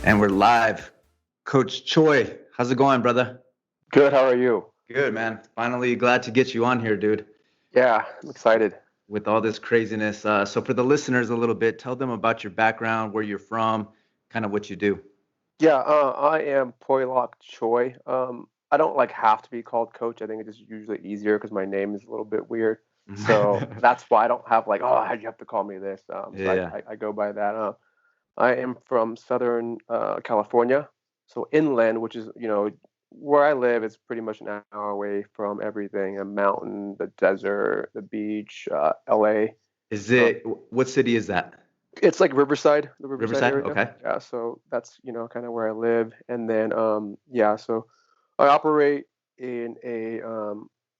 And we're live. Coach Choi, how's it going, brother? Good. How are you? Good, man. Finally glad to get you on here, dude, Yeah, I'm excited. with all this craziness. So, for the listeners, a little bit, tell them about your background, where you're from, kind of what you do. Yeah, I am Poilok Choi. I don't like have to be called coach. I think it's just usually easier because my name is a little bit weird. So that's why I don't have like, oh, you have to call me this. So Yeah, I go by that. I am from Southern California, so inland, which is where I live. It's pretty much an hour away from everything: a mountain, the desert, the beach, LA. is So it, what city is that? it's like Riverside, the Riverside Riverside? area. Okay. Yeah, so that's kind of where I live. And then yeah, so I operate in a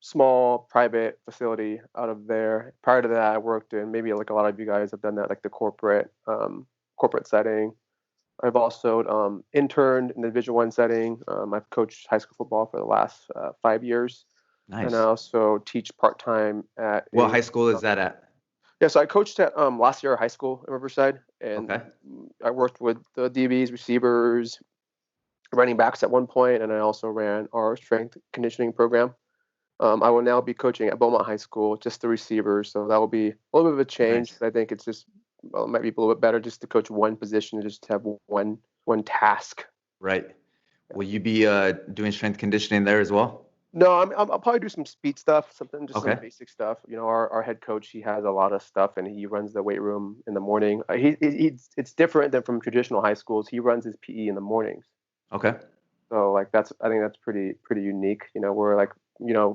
small private facility out of there. Prior to that, I worked in, maybe like a lot of you guys have done that, like the corporate setting. I've also interned in the Division One setting. I've coached high school football for the last 5 years, and I Nice. also teach part time at What a high school is that at? yeah, so I coached at last year high school in Riverside, and Okay. I worked with the DBs, receivers, running backs at one point, and I also ran our strength conditioning program. I will now be coaching at Beaumont High School, just the receivers, so that will be a little bit of a change. Nice. But I think it's just it might be a little bit better just to coach one position, and just to have one task. Right. Will you be doing strength conditioning there as well? No, I'll probably do some speed stuff, something just some Okay. basic stuff. Our head coach, he has a lot of stuff, and he runs the weight room in the morning. It's different than from traditional high schools. He runs his PE in the mornings, Okay. so like I think that's pretty unique. Where like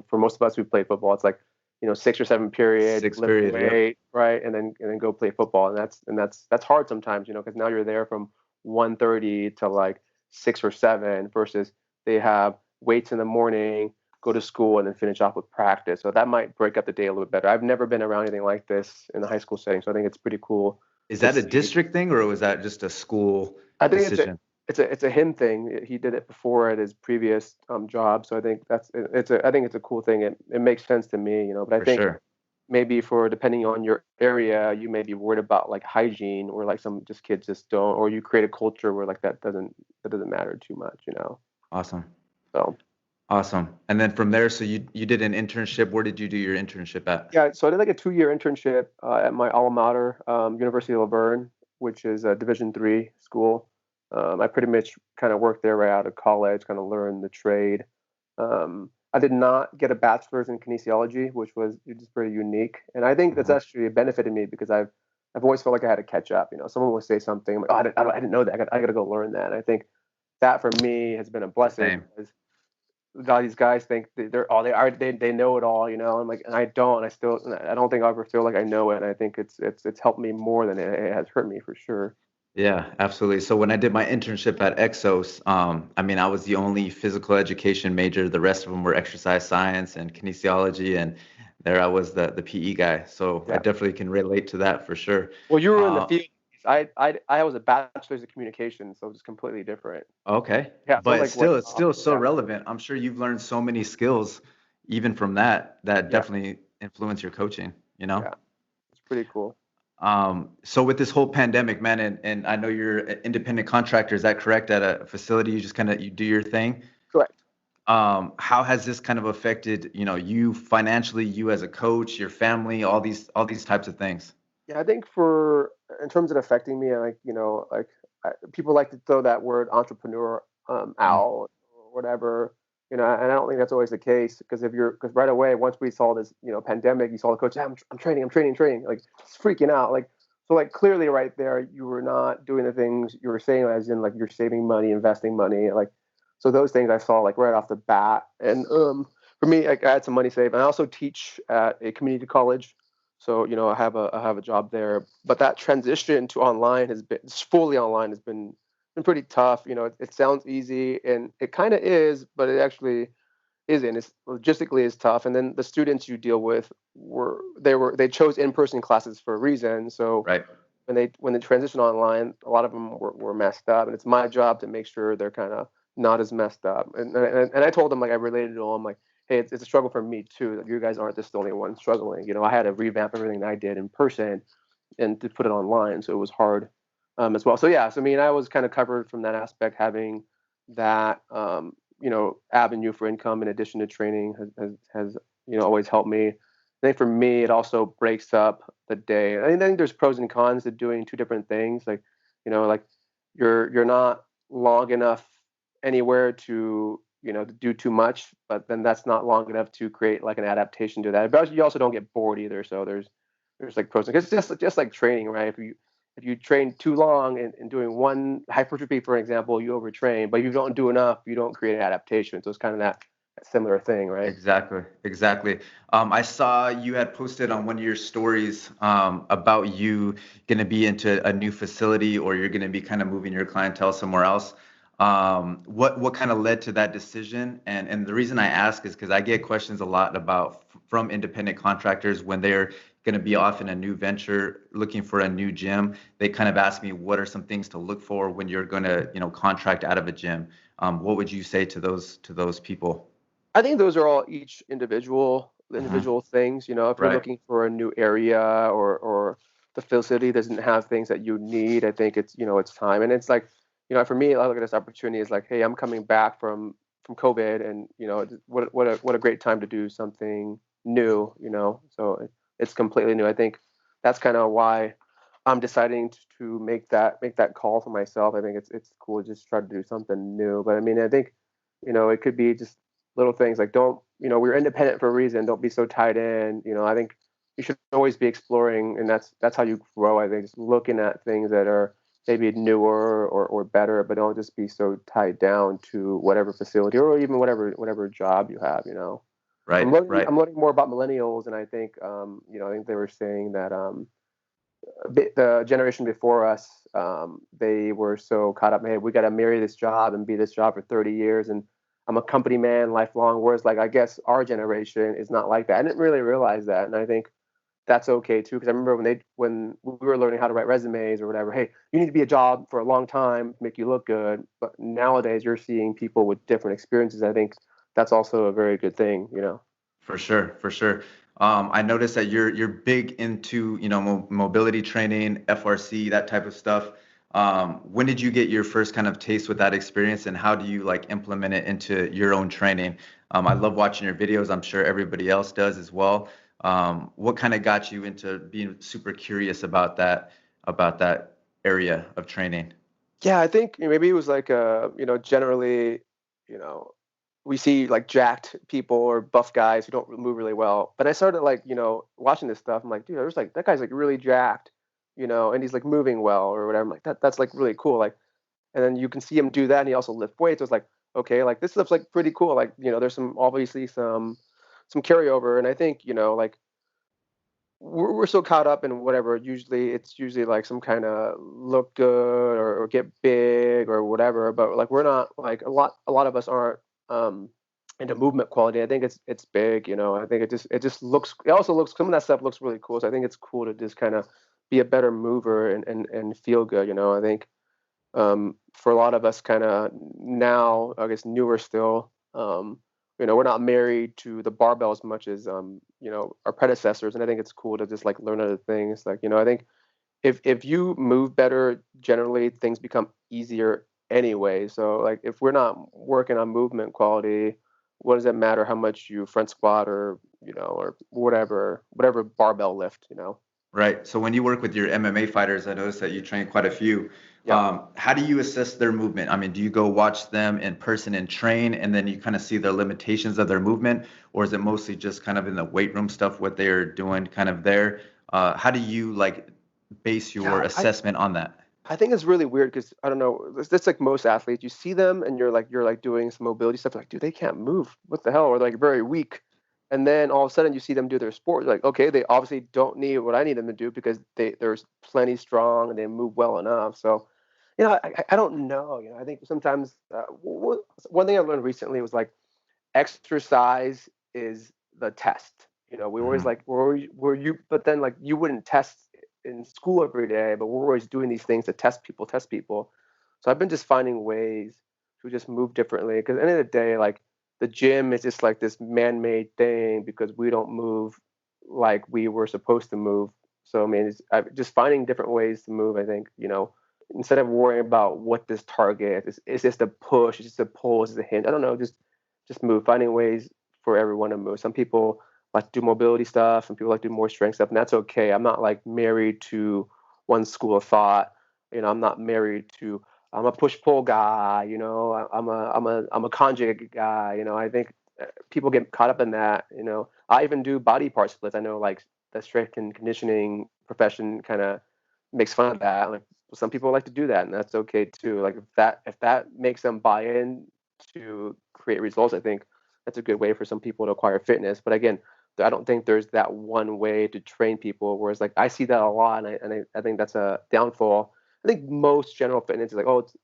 for most of us who play football, it's like 6 or 7 periods, Sixth lift period. Yep. weight, right, and then go play football, and that's hard sometimes, because now you're there from 1:30 to like 6 or 7 versus they have weights in the morning, go to school, and then finish off with practice. So that might break up the day a little bit better. I've never been around anything like this in the high school setting, so I think it's pretty cool Is to that a see. district thing or was that just a school I think decision? it's a him thing. He did it before at his previous job, so I think I think it's a cool thing. It makes sense to me. But I For think sure. maybe for depending on your area, you may be worried about like hygiene, or like some just kids just don't, or you create a culture where like that doesn't matter too much. Awesome. So Awesome. And then from there, so you did an internship. Where did you do your internship at? yeah, so I did like a 2-year internship at my alma mater, University of Laverne, which is a Division III school. I pretty much kind of worked there right out of college, kind of learned the trade. I did not get a bachelor's in kinesiology, which is pretty unique, and I think that's Mhm. actually benefited me because I've always felt like I had to catch up. Someone will say something, I'm like, oh, I didn't know that. I got to go learn that. And I think that for me has been a blessing Same. because a lot of these guys think they're all they know it all. And I don't. I don't think I ever feel like I know it. And I think it's helped me more than it has hurt me for sure. Yeah, absolutely. So when I did my internship at Exos, I mean, I was the only physical education major. The rest of them were exercise science and kinesiology, and there I was the PE guy. So I Yeah. definitely can relate to that for sure. Well, you were in the Uh, field. I was a bachelor's of communication, so it's completely different. okay, Yeah, so but like what? still, it's still so Yeah, relevant. I'm sure you've learned so many skills, even from that, that yeah, definitely influence your coaching, you know? yeah. It's pretty cool. So with this whole pandemic, man, and I know you're an independent contractor, is that correct? At a facility, you just kind of you do your thing. Correct. How has this kind of affected, you financially, you as a coach, your family, all these types of things? Yeah, I think for in terms of affecting me, like people like to throw that word entrepreneur Mm, out or whatever, and I don't think that's always the case because right away once we saw this pandemic, you saw the coach, yeah, I'm training, training, like it's freaking out, like so like clearly right there you were not doing the things you were saying, as in like you're saving money, investing money, like so those things I saw like right off the bat, and for me, like, I had some money saved, and I also teach at a community college. So I have a job there, but that transition to online has been fully online has been pretty tough. It sounds easy, and it kind of is, but it actually isn't. It's logistically is tough. And then the students you deal with they chose in-person classes for a reason. So right. when they transition online, a lot of them were messed up, and it's my job to make sure they're kind of not as messed up. And I told them, like, I related to them, like, hey, it's a struggle for me too. Like, you guys aren't just the only ones struggling. I had to revamp everything that I did in person and to put it online, so it was hard. as well. So yeah, so I mean, I was kind of covered from that aspect, having that avenue for income in addition to training has always helped me. I think for me, it also breaks up the day. I think there's pros and cons to doing two different things. Like, like you're not long enough anywhere to to do too much, but then that's not long enough to create like an adaptation to that. But you also don't get bored either. So there's like pros and cons. It's just like training, right? If you train too long in doing one hypertrophy, for example, you overtrain. But if you don't do enough, you don't create an adaptation. So it's kind of that similar thing, right? Exactly, exactly. I saw you had posted on one of your stories about you going to be into a new facility, or you're going to be kind of moving your clientele somewhere else. What kind of led to that decision? And the reason I ask is because I get questions a lot about from independent contractors when they're going to be off in a new venture, looking for a new gym. They kind of ask me, what are some things to look for when you're going to, contract out of a gym? What would you say to those people? I think those are all each Hmm. individual things. If you're Right. looking for a new area, or the facility doesn't have things that you need, I think it's time. And it's like, for me, I look at this opportunity as like, hey, I'm coming back from COVID, and what a great time to do something new. So it's completely new. I think that's kind of why I'm deciding to make that call for myself. I think it's cool to just try to do something new. But I mean, I think it could be just little things like, don't we're independent for a reason. Don't be so tied in. I think you should always be exploring, and that's how you grow. I think just looking at things that are maybe newer or better, but don't just be so tied down to whatever facility or even whatever job you have. I'm Right, learning right. I'm learning more about millennials, and I think I think they were saying that the generation before us, they were so caught up. Hey, we got to marry this job and be this job for 30 years, and I'm a company man lifelong. Whereas, like, I guess our generation is not like that. I didn't really realize that, and I think that's okay too. Because I remember when we were learning how to write resumes or whatever. Hey, you need to be a job for a long time to make you look good. But nowadays, you're seeing people with different experiences. I think that's also a very good thing. For sure, for sure. I noticed that you're big into, mobility training, FRC, that type of stuff. When did you get your first kind of taste with that experience, and how do you like implement it into your own training? I love watching your videos. I'm sure everybody else does as well. What kind of got you into being super curious about that area of training? Yeah, I think maybe it was like generally, you know, we see like jacked people or buff guys who don't move really well. But I started like, watching this stuff. I'm like, dude, there's like that guy's like really jacked, and he's like moving well or whatever. I'm like, that's like really cool. Like, and then you can see him do that, and he also lift weights. So it's like, okay, like this stuff's like pretty cool. Like, there's some obviously some carryover, and I think like we're so caught up in whatever. It's usually like some kind of look good or get big or whatever. But like we're not like a lot of us aren't um into movement quality. I think it's big. I think it just looks. It also looks, some of that stuff looks really cool. So I think it's cool to just kind of be a better mover and feel good. I think for a lot of us kind of now, I guess newer still, we're not married to the barbell as much as our predecessors. And I think it's cool to just like learn other things. Like, I think if you move better, generally things become easier anyway. So like if we're not working on movement quality, what does it matter how much you front squat or or whatever barbell lift. Right. So when you work with your MMA fighters, I noticed that you train quite a few. Yeah. How do you assess their movement? I mean, do you go watch them in person and train, and then you kind of see the limitations of their movement, or is it mostly just kind of in the weight room stuff, what they're doing kind of there? How do you like base your Yeah, assessment on that? I think it's really weird because I don't know. It's like most athletes. You see them and you're like doing some mobility stuff. Like, dude, they can't move. What the hell? Or like very weak. And then all of a sudden you see them do their sport. Like, okay, they obviously don't need what I need them to do because they're plenty strong and they move well enough. So, I don't know. I think sometimes one thing I learned recently was like exercise is the test. We always Hmm. like were you, but then like you wouldn't test in school every day, but we're always doing these things to test people. So I've been just finding ways to just move differently. Because at the end of the day, like the gym is just like this man-made thing because we don't move like we were supposed to move. So I mean, just finding different ways to move. I think instead of worrying about what this target is this a push, is this a pull, is this a hinge? I don't know, just move, finding ways for everyone to move. Some people like to do mobility stuff, and people like to do more strength stuff, and that's okay. I'm not like married to one school of thought. I'm not married to. I'm a push pull guy. I'm a conjugate guy. I think people get caught up in that. I even do body part splits. I know like the strength and conditioning profession kind of makes fun of that. Like some people like to do that, and that's okay too. Like if that makes them buy in to create results, I think that's a good way for some people to acquire fitness. But again, I don't think there's that one way to train people. Whereas like I see that a lot, and I think that's a downfall. I think most general fitness is like, oh, it's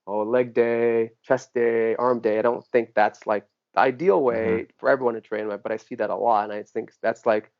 leg day, chest day, arm day. I don't think that's like the ideal Hmm. way for everyone to train, but I see that a lot, and I think that's like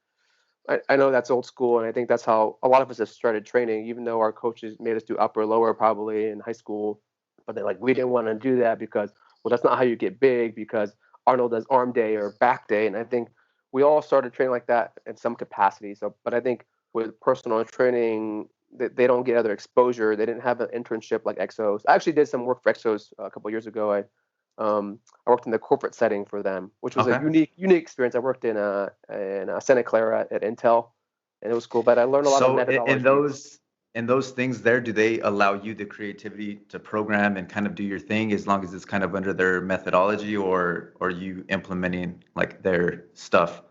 I know that's old school, and I think that's how a lot of us have started training, even though our coaches made us do upper lower probably in high school. But they're like, we didn't want to do that because, well, that's not how you get big, because Arnold does arm day or back day. And I think we all started training like that in some capacity. So, but I think with personal training, they don't get other exposure. They didn't have an internship like Exos. I actually did some work for Exos a couple of years ago. I worked in the corporate setting for them, which was a Okay. unique experience. I worked in Santa Clara at Intel, and it was cool. But I learned a lot of So methodology. in those things there, do they allow you the creativity to program and kind of do your thing as long as it's kind of under their methodology, or are you implementing like their stuff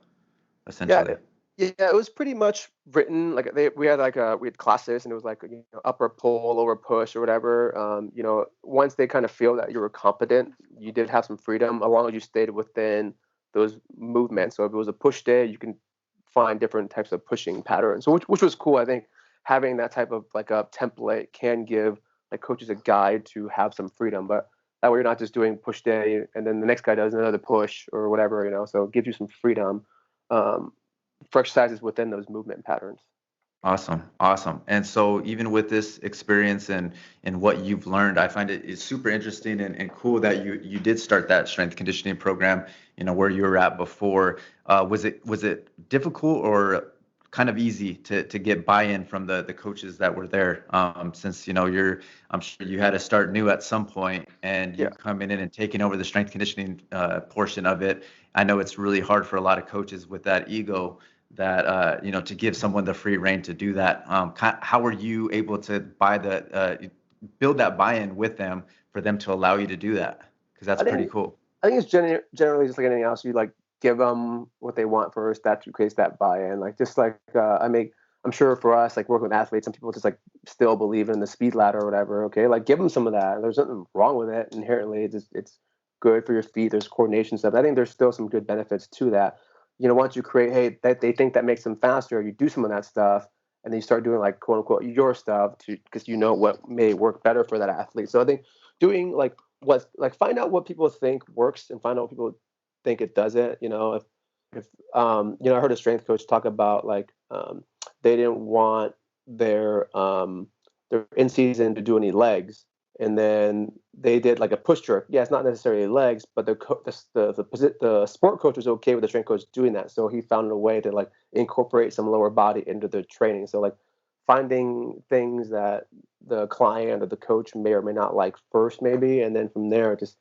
Yeah, essentially? it was pretty much written like we had classes, and it was like upper pull, lower push, or whatever. Once they kind of feel that you were competent, you did have some freedom, as long as you stayed within those movements. So if it was a push day, you can find different types of pushing patterns. So which was cool. I think having that type of like a template can give like coaches a guide to have some freedom, but that way you're not just doing push day and then the next guy does another push or whatever. So it gives you some freedom. Um, for exercises within those movement patterns. Awesome, awesome. And so even with this experience and what you've learned, I find it is super interesting and cool that you did start that strength conditioning program, where you were at before. Was it difficult or kind of easy to get buy-in from the coaches that were there? Since I'm sure you had to start new at some point, and you Yeah, coming in and taking over the strength conditioning portion of it. I know it's really hard for a lot of coaches with that ego that to give someone the free reign to do that. How were you able to build that buy-in with them for them to allow you to do that? Because that's I pretty think cool. I think it's generally just like anything else. You like give them what they want first. That creates that buy-in. Like just like I'm sure for us, like working with athletes, some people just like still believe in the speed ladder or whatever. Okay, like give them some of that. There's nothing wrong with it inherently. It's good for your feet. There's coordination stuff. I think there's still some good benefits to that. Once you create, hey, that they think that makes them faster, you do some of that stuff, and then you start doing like quote unquote your stuff to because you know what may work better for that athlete. So I think doing like find out what people think works and find out what people think it doesn't. If I heard a strength coach talk about like they didn't want their in season to do any legs, and then they did like a push jerk. Yeah, it's not necessarily legs, but the sport coach was okay with the strength coach doing that, so he found a way to like incorporate some lower body into the training. So like finding things that the client or the coach may or may not like first, maybe, and then from there just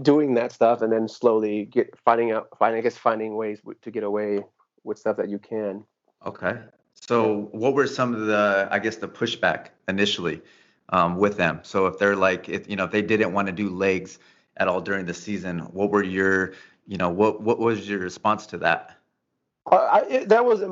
doing that stuff, and then slowly finding ways to get away with stuff that you can. Okay. Yeah. So what were some of I guess, the pushback initially with them? So if they're like, if they didn't want to do legs at all during the season, what was your response to that? That wasn't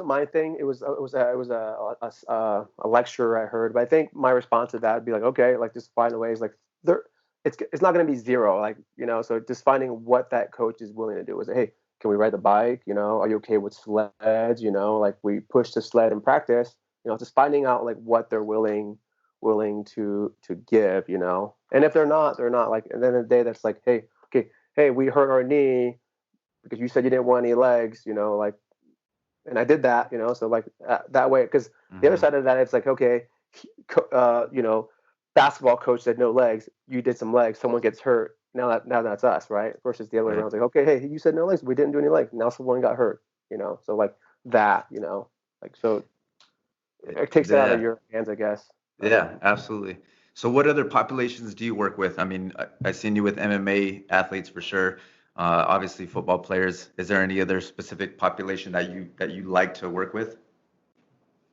my thing. It was a lecture I heard, but I think my response to that would be like, okay, like just find ways like there. It's not going to be zero, like so just finding what that coach is willing to do. Is hey, can we ride the bike? Are you okay with sleds? Like we push the sled in practice. Just finding out like what they're willing to give. And if they're not, they're not. Like at the end of the day, that's like, hey, okay, hey, we hurt our knee because you said you didn't want any legs, like, and I did that, so like that way, because the other Hmm. side of that, it's like, okay, uh, you know, basketball coach said no legs, you did some legs, someone gets hurt, now that's us, right? Versus the other way Right. around, it's like, okay, hey, you said no legs, we didn't do any legs, now someone got hurt, so like that, like so it takes it out of Yeah. your hands, I guess. Yeah, absolutely. So what other populations do you work with? I mean, I've seen you with MMA athletes for sure. Obviously football players. Is there any other specific population that you like to work with?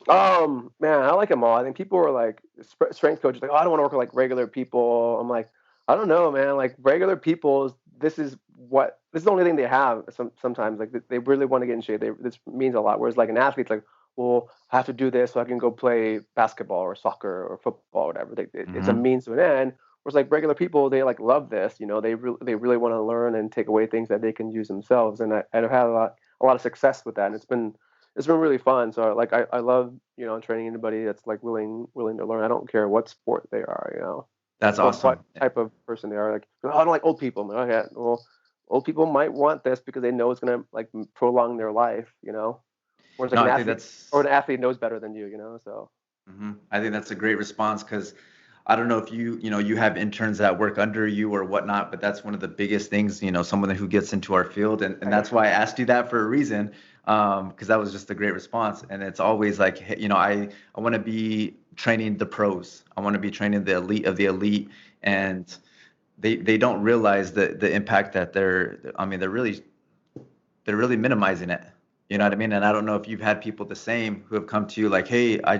Man, I like them all. I think people are like strength coaches, like, oh, I don't want to work with like regular people. I'm like, I don't know, man. Like regular people, this is the only thing they have. Sometimes like they really want to get in shape. This means a lot. Whereas like an athlete's like, well, I have to do this so I can go play basketball or soccer or football or whatever. It's a Hmm. means to an end. Whereas like regular people, they like love this. They really want to learn and take away things that they can use themselves. And I've had a lot of success with that. And it's been really fun. So like I love training anybody that's like willing to learn. I don't care what sport they are, That's or what awesome. type of person they are. Like, "Oh, I don't like old people." I'm like, okay, well, old people might want this because they know it's gonna like prolong their life. Whereas like No, an I think athlete or that's an athlete knows better than you. So I think that's a great response because I don't know if you have interns that work under you or whatnot, but that's one of the biggest things, someone who gets into our field. And right, that's why I asked you that for a reason, because that was just a great response. And it's always like, hey, I want to be training the pros. I want to be training the elite of the elite. And they don't realize the impact that I mean, they're really minimizing it. You know yeah. what I mean? And I don't know if you've had people the same who have come to you like, hey, I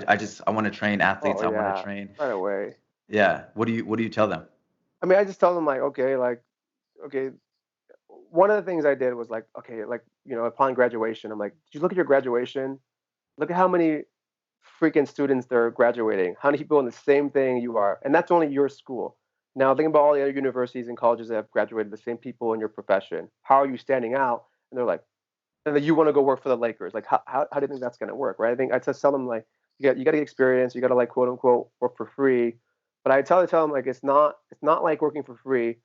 want to train athletes. Oh I want to yeah, train. right away. Yeah. What do you tell them? I mean, I just tell them like, okay, okay. One of the things I did was like, okay, like upon graduation, I'm like, did you look at your graduation? Look at how many freaking students that are graduating. How many people in the same thing you are? And that's only your school. Now think about all the other universities and colleges that have graduated the same people in your profession. How are you standing out? And they're like, and then you want to go work for the Lakers. Like how do you think that's gonna work? Right. I think I just tell them like you got to get experience, you gotta like quote unquote work for free. But I tell them like it's not like working for free.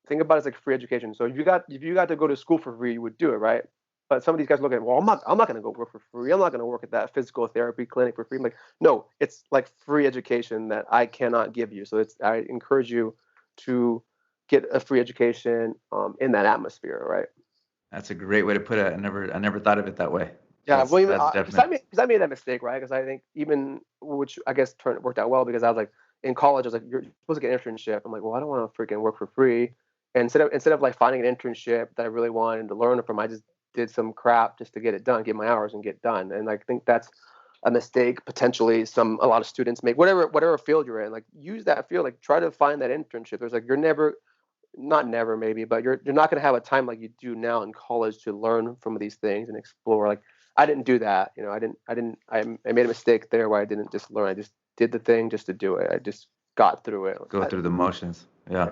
Think about it as like free education. So if you got to go to school for free, you would do it, right? But some of these guys look at, well, I'm not gonna go work for free. I'm not gonna work at that physical therapy clinic for free. I'm like, no, it's like free education that I cannot give you. So I encourage you to get a free education in that atmosphere, right? That's a great way to put it. I never thought of it that way. Yeah, well, That's because I definitely. made that mistake, right? Because I think even which I guess worked out well because I was like in college, I was like, you're supposed to get an internship. I'm like, well, I don't want to freaking work for free. And instead of like finding an internship that I really wanted to learn from, I just did some crap just to get it done, get my hours and get done. And I think that's a mistake potentially a lot of students make. Whatever field you're in, like use that field, like try to find that internship. There's like you're never not never maybe, but you're not going to have a time like you do now in college to learn from these things and explore. Like I didn't do that. I made a mistake there where I didn't just learn. I just did the thing just to do it. I just got through it. Go through the motions. Yeah.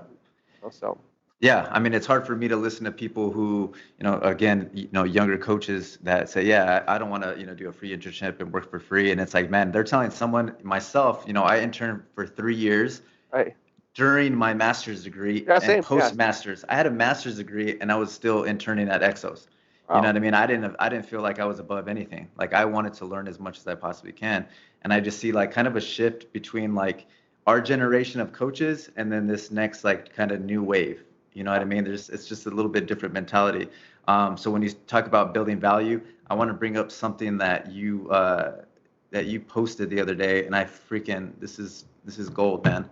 Right. So Yeah, I mean, it's hard for me to listen to people who, again, younger coaches that say, yeah, I don't want to, do a free internship and work for free. And it's like, man, they're telling someone, myself, I interned for 3 years right. during my master's degree Yeah, and same. Yeah. post-master's. I had a master's degree and I was still interning at Exos. You know Wow. what I mean? I didn't feel like I was above anything. Like I wanted to learn as much as I possibly can. And I just see like kind of a shift between like our generation of coaches and then this next like kind of new wave. You know what Yeah. I mean? It's just a little bit different mentality. So when you talk about building value, I want to bring up something that you posted the other day, and I freaking this is gold, man.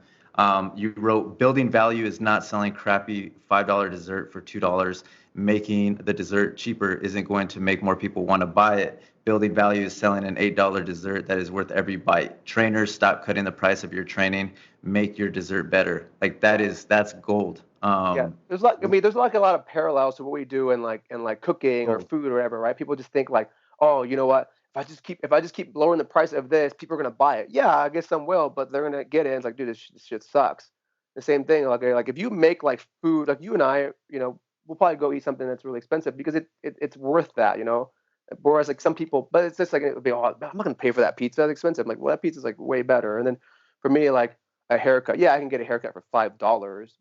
You wrote, building value is not selling crappy $5 dessert for $2. Making the dessert cheaper isn't going to make more people want to buy it. Building value is selling an $8 dessert that is worth every bite. Trainers, stop cutting the price of your training. Make your dessert better. Like that's gold. Yeah, there's like a lot of parallels to what we do in like cooking or Gold. food or whatever, right? People just think like, oh, you know what? If I just keep lowering the price of this, people are gonna buy it. Yeah, I guess some will, but they're gonna get it. And it's like, dude, this shit sucks. The same thing, like if you make like food, like you and I, we'll probably go eat something that's really expensive because it's worth that. Whereas like some people, but it's just like it would be, oh, I'm not gonna pay for that pizza. That's expensive. I'm like, well, that pizza's like way better. And then for me, like a haircut. Yeah, I can get a haircut for $5,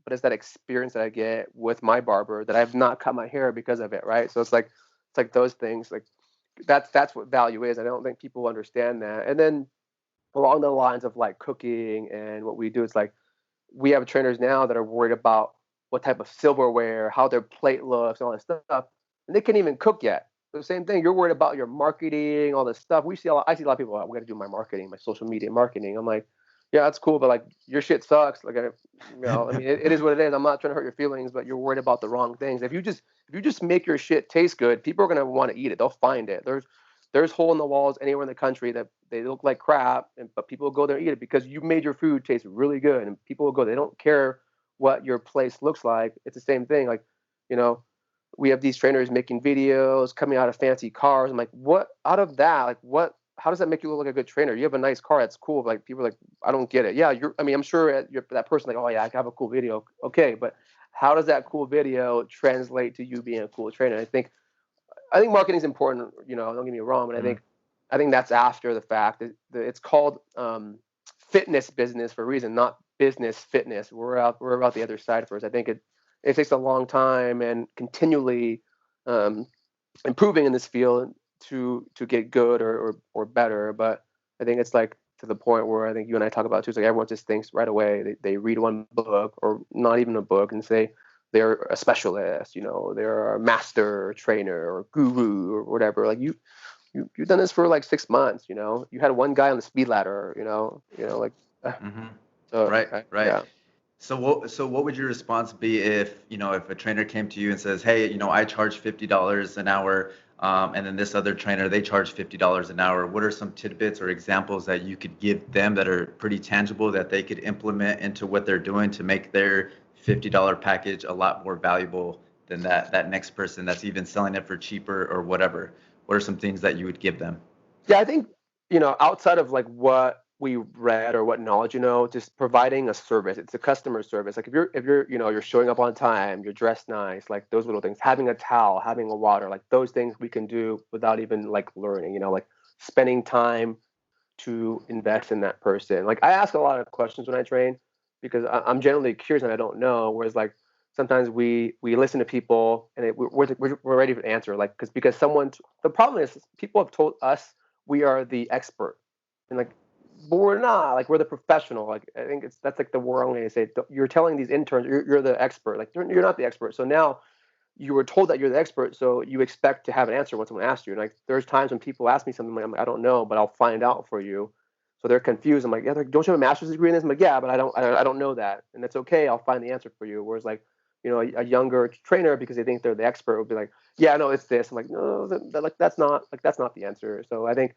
but it's that experience that I get with my barber that I have not cut my hair because of it, right? So it's like those things. Like that's what value is. I don't think people understand that. And then along the lines of like cooking and what we do, it's like we have trainers now that are worried about what type of silverware, how their plate looks, and all that stuff, and they can't even cook yet. So the same thing. You're worried about your marketing, all this stuff. I see a lot of people. Oh, we got to do my marketing, my social media marketing. I'm like, Yeah, that's cool, but like your shit sucks. Like, I mean, it is what it is. I'm not trying to hurt your feelings, but you're worried about the wrong things. If you just make your shit taste good, people are gonna want to eat it. They'll find it. There's hole in the walls anywhere in the country that they look like crap, but people will go there and eat it because you made your food taste really good, and people will go. They don't care what your place looks like. It's the same thing. Like, you know, we have these trainers making videos, coming out of fancy cars. I'm like, what out of that? Like, what? How does that make you look like a good trainer? You have a nice car, that's cool. Like, people are like, I don't get it. Yeah, I mean, I'm sure that person like, oh yeah, I have a cool video. Okay, but how does that cool video translate to you being a cool trainer? I think marketing is important. Don't get me wrong, but I Mhm. think I think that's after the fact. It's called fitness business for a reason, not business fitness. We're about the other side first. I think it takes a long time and continually um, improving in this field to get good or better. But I think it's like to the point where I think you and I talk about too. It's like everyone just thinks right away. They read one book or not even a book and say they're a specialist. They're a master trainer or guru or whatever. Like you've done this for like 6 months. You had one guy on the speed ladder. Like Mhm. so Right, right. yeah. So what would your response be if, if a trainer came to you and says, "Hey, I charge $50 an hour, and then this other trainer, they charge $50 an hour." What are some tidbits or examples that you could give them that are pretty tangible that they could implement into what they're doing to make their $50 package a lot more valuable than that next person that's even selling it for cheaper or whatever? What are some things that you would give them? Yeah, I think, outside of like what we read or what knowledge just providing a service. It's a customer service. Like if you're you're showing up on time, you're dressed nice, like those little things. Having a towel, having a water, like those things we can do without even like learning. Like spending time to invest in that person. Like I ask a lot of questions when I train because I'm generally curious and I don't know. Whereas like sometimes we listen to people and we're ready for an answer. Like because the problem is people have told us we are the expert and like but we're not. Like we're the professional. Like I think that's like the wrong way to say it. You're telling these interns you're the expert. Like you're not the expert. So now you were told that you're the expert, so you expect to have an answer when someone asks you. And like, there's times when people ask me something, like, I'm like, I don't know, but I'll find out for you. So they're confused. I'm like, yeah, don't you have a master's degree in this? I'm like, yeah, but I don't know that, and that's okay. I'll find the answer for you. Whereas like, a younger trainer because they think they're the expert would be like, yeah, no, it's this. I'm like, no, that's not the answer. So I think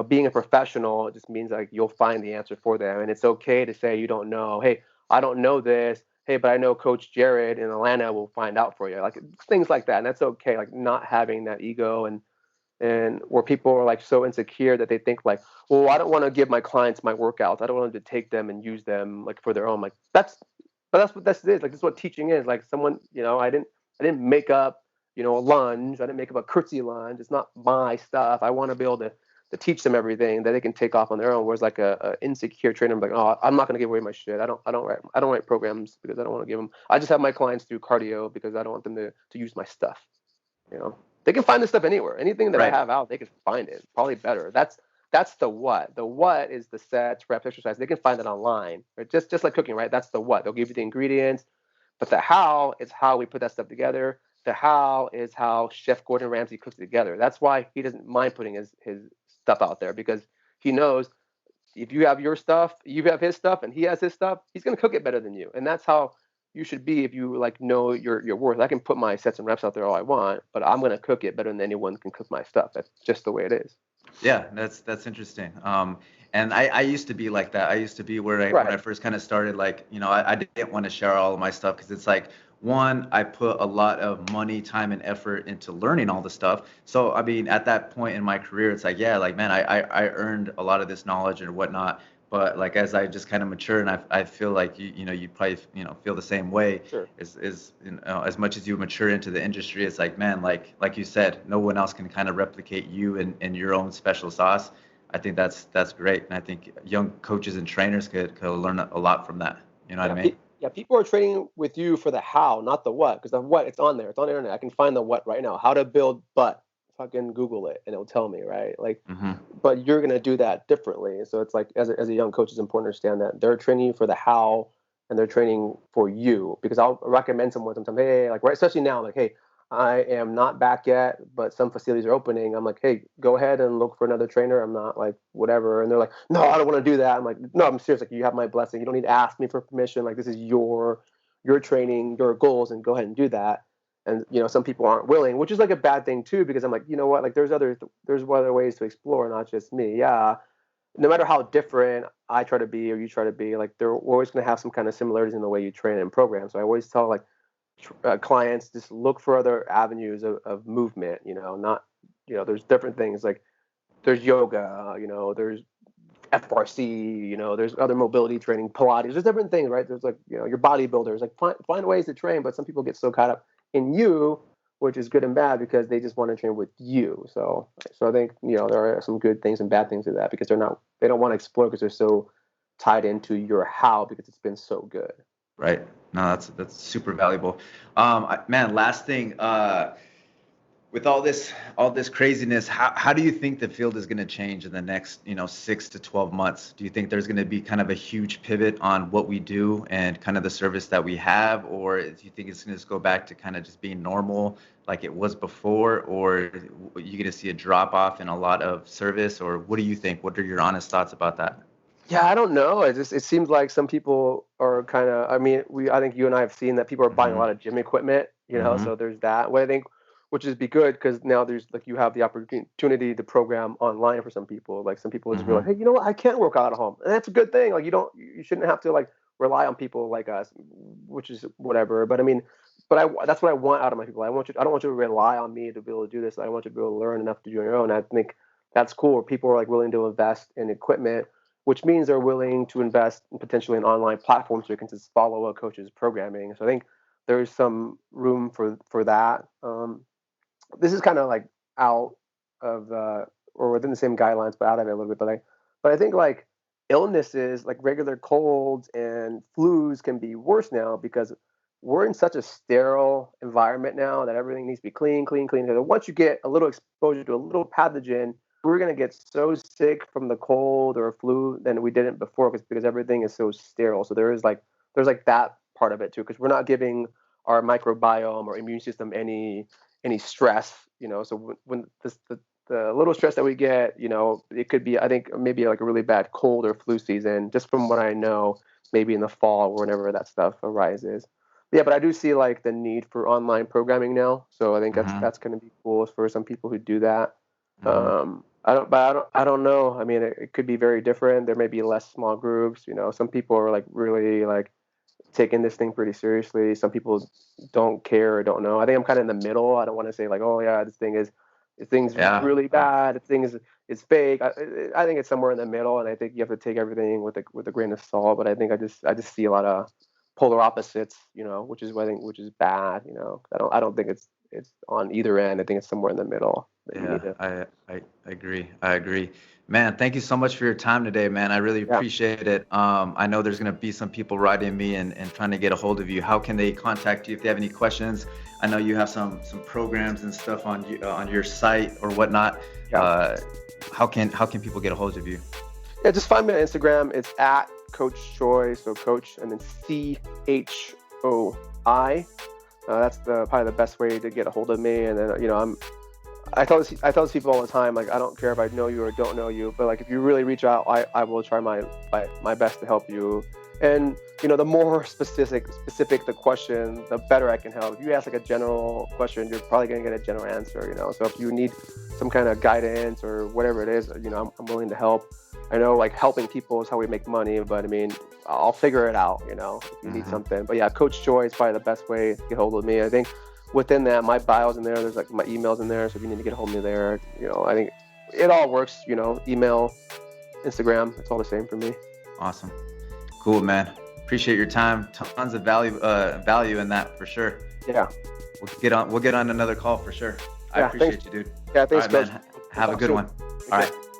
being a professional just means like you'll find the answer for them, and it's okay to say you don't know. Hey, I don't know this. Hey, but I know Coach Jared in Atlanta will find out for you. Like things like that. And that's okay. Like not having that ego and where people are like so insecure that they think like, well, I don't want to give my clients my workouts. I don't want them to take them and use them like for their own. Like that's what this is. Like this is what teaching is. Like someone, I didn't make up, a lunge. I didn't make up a curtsy lunge. It's not my stuff. I want to be able to teach them everything that they can take off on their own. Whereas like a insecure trainer, I'm like, oh, I'm not gonna give away my shit. I don't write programs because I don't want to give them. I just have my clients do cardio because I don't want them to use my stuff. You know, they can find this stuff anywhere. Anything that I Right. have out, they can find it. Probably better. That's the what. The what is the sets, reps, exercise. They can find it online. Right? Just like cooking, right? That's the what. They'll give you the ingredients, but the how is how we put that stuff together. The how is how Chef Gordon Ramsay cooks it together. That's why he doesn't mind putting his stuff out there because he knows if you have your stuff, you have his stuff, and he has his stuff, he's gonna cook it better than you. And that's how you should be if you like know your worth. I can put my sets and reps out there all I want, but I'm gonna cook it better than anyone can cook my stuff. That's just the way it is. Yeah, that's interesting. And I used to be like that. I used to be where when I Right. first kind of started, like, I didn't want to share all of my stuff because it's like, one, I put a lot of money, time, and effort into learning all the stuff. So I mean, at that point in my career, it's like, yeah, like, man, I earned a lot of this knowledge and whatnot. But like as I just kind of mature, and I feel like you probably feel the same way. Sure. Is as much as you mature into the industry, it's like, man, like you said, no one else can kind of replicate you and your own special sauce. I think that's great, and I think young coaches and trainers could learn a lot from that. You know what I Yeah. mean? Yeah. People are training with you for the how, not the what. Because the what, it's on there. It's on the internet. I can find the what right now. How to build butt. Fucking Google it, and it'll tell me, right? Like, Hmm. but you're gonna do that differently. So it's like as a young coach, it's important to understand that they're training you for the how, and they're training for you. Because I'll recommend someone sometimes, hey, like right, especially now, like, hey, I am not back yet, but some facilities are opening. I'm like, hey, go ahead and look for another trainer. I'm not like whatever. And they're like, no, I don't want to do that. I'm like, no, I'm serious. Like, you have my blessing. You don't need to ask me for permission. Like, this is your training, your goals, and go ahead and do that. And some people aren't willing, which is like a bad thing too, because I'm like, you know what? Like, there's other ways to explore, not just me. Yeah, no matter how different I try to be or you try to be, like, we're always going to have some kind of similarities in the way you train and program. So I always tell like clients, just look for other avenues of movement. Not there's different things, like there's yoga, there's FRC, there's other mobility training, Pilates, there's different things, right? There's like your bodybuilders, like find ways to train, but some people get so caught up in you, which is good and bad, because they just want to train with you. So I think there are some good things and bad things to that, because they don't want to explore because they're so tied into your how, because it's been so good. Right. No, that's super valuable. Man, last thing, with all this craziness, how do you think the field is going to change in the next 6 to 12 months? Do you think there's going to be kind of a huge pivot on what we do and kind of the service that we have, or do you think it's going to just go back to kind of just being normal like it was before, or are you going to see a drop off in a lot of service, or what do you think? What are your honest thoughts about that? Yeah, I don't know. It seems like some people are kind of. I mean, I think you and I have seen that people are buying a Hmm. lot of gym equipment. Hmm. So there's that. What I think, which is be good, because now there's like you have the opportunity to program online for some people. Like, some people just realize, Hmm. hey, you know what? I can't work out at home, and that's a good thing. Like, you shouldn't have to like rely on people like us, which is whatever. But I mean, that's what I want out of my people. I don't want you to rely on me to be able to do this. I want you to be able to learn enough to do on your own. I think that's cool. Where people are like willing to invest in equipment, which means they're willing to invest in potentially an online platform so you can just follow a coach's programming. So I think there's some room for that. This is kind of like out of or within the same guidelines, but out of it a little bit. But I think like illnesses, like regular colds and flus, can be worse now, because we're in such a sterile environment now that everything needs to be clean, clean, clean. Because once you get a little exposure to a little pathogen, we're gonna get so sick from the cold or flu than we didn't before, because everything is so sterile. So there's like that part of it too, because we're not giving our microbiome or immune system any stress. So when the little stress that we get, it could be, I think, maybe like a really bad cold or flu season, just from what I know, maybe in the fall or whenever that stuff arises. Yeah, but I do see like the need for online programming now, so I think Hmm. that's going to be cool for some people who do that. Hmm. I don't know. I mean, it could be very different. There may be less small groups. Some people are like really like taking this thing pretty seriously. Some people don't care or don't know. I think I'm kind of in the middle. I don't want to say like, oh yeah, this thing's Yeah. really bad. This thing is fake. I think it's somewhere in the middle, and I think you have to take everything with a grain of salt. But I think I just see a lot of polar opposites, which is what I think, which is bad. I don't think it's on either end. I think it's somewhere in the middle that you need Yeah, to. I agree. I agree. Man, thank you so much for your time today, man. I really Yeah. appreciate it. I know there's gonna be some people writing me and trying to get a hold of you. How can they contact you if they have any questions? I know you have some programs and stuff on your site or whatnot. Yeah. Uh, how can people get a hold of you? Yeah, just find me on Instagram. It's at Coach Choi, so Coach and then CHOI. That's probably the best way to get a hold of me. And then I tell these people all the time, like, I don't care if I know you or don't know you, but like if you really reach out, I will try my best to help you. And the more specific the question, the better I can help. If you ask like a general question, you're probably gonna get a general answer. So if you need some kind of guidance or whatever it is, I'm willing to help. I know like helping people is how we make money, but I mean, I'll figure it out. If you need Hmm. something. But yeah, Coach Choi is probably the best way to get hold of me. I think within that, my bio's in there. There's like my emails in there, so if you need to get a hold of me there, I think it all works. Email, Instagram, it's all the same for me. Awesome. Cool, man. Appreciate your time. Tons of value in that for sure. Yeah, We'll get on another call for sure. I yeah. Thanks. appreciate you, dude. Yeah, All thanks, right, Coach. man. We'll Have a talk good soon. one. Take All care. right.